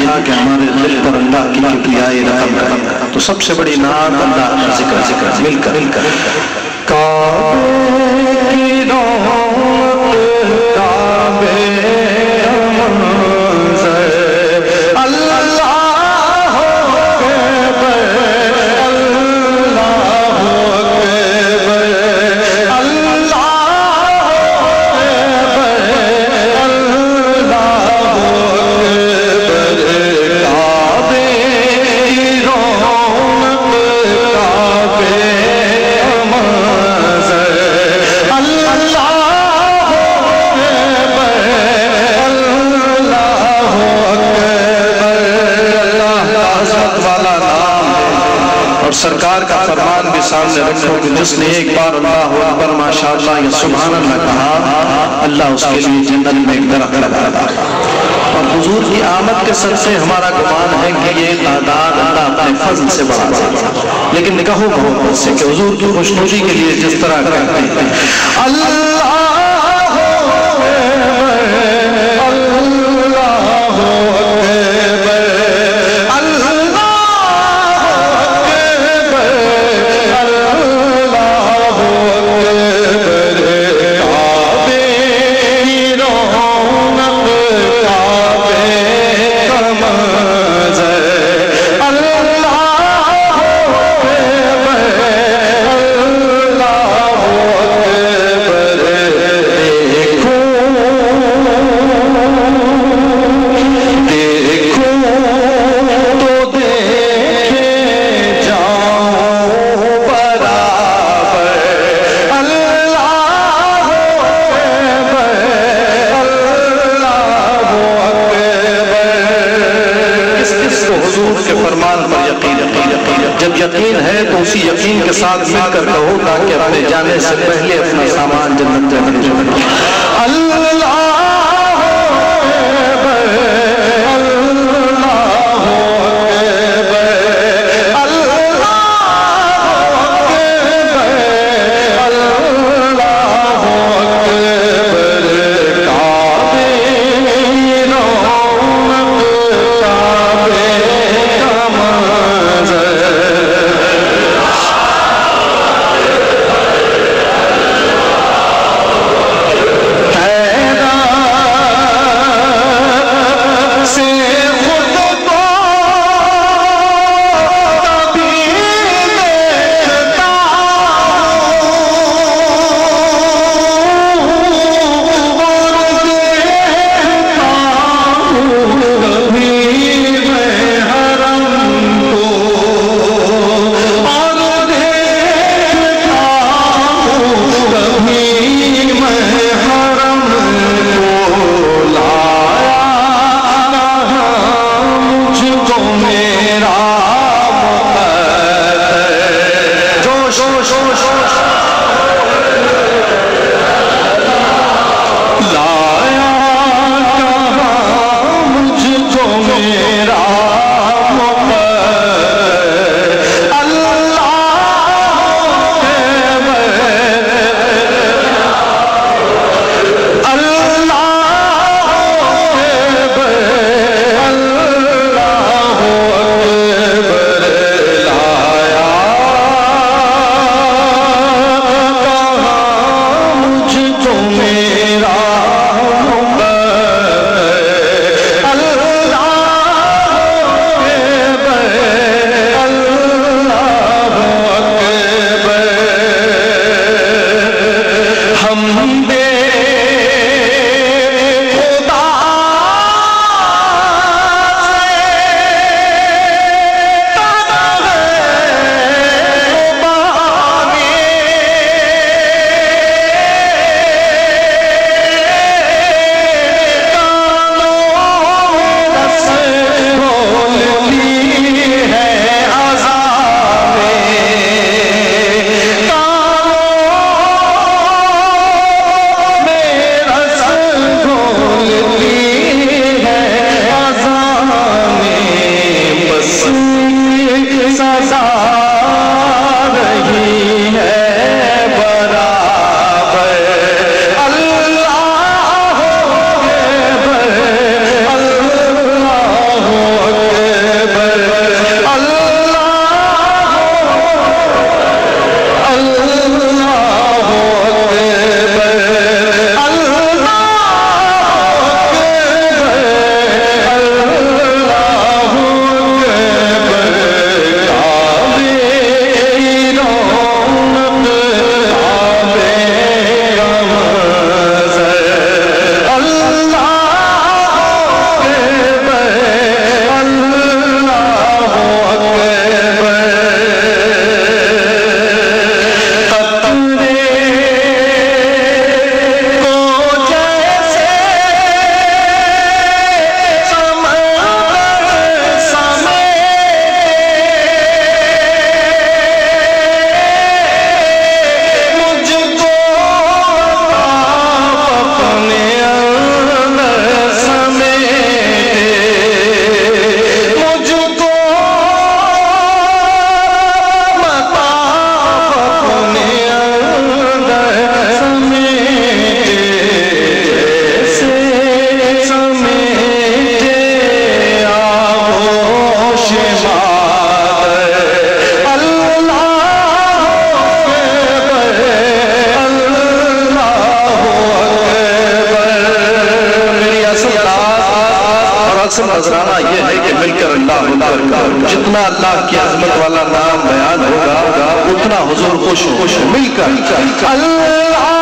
تھا کہ ہمارے دل پر اللہ کی کبریائی رحم کرے، تو سب سے بڑی نعت اللہ کا ذکر مل کر کعبے کی رونق کعبے منظر اللہ اکبر اللہ اکبر اللہ اکبر اللہ اکبر کعبے کی رونق کعبے منظر اللہ اکبر اللہ اکبر اللہ کا عظمت والا نام ہے، اور سرکار کا فرمان بھی سامنے رکھو کہ جس نے ایک بار اللہ اکبر ماشاءاللہ یا سبحان اللہ کہا، اللہ اس کے لیے جنت میں ایک درخت لگاتا ہے۔ اور حضور کی آمد کے سر سے ہمارا گمان ہے کہ یہ تعداد اللہ اپنے فضل سے بڑھا ہے، لیکن کہو محبت سے کہ حضور کی خوشنودی کے لیے جس طرح کہتے ہیں اللہ یقین ہے تو اسی یقین کے ساتھ مل کر کہو تاکہ اپنے جانے سے پہلے اپنا سامان جنت میں بن جائے۔ اللہ یہ ہے کہ مل کر اللہ اکبر کرو. جتنا اللہ کی عظمت والا نام بیان ہوگا اتنا حضور خوش ہو. مل کر اللہ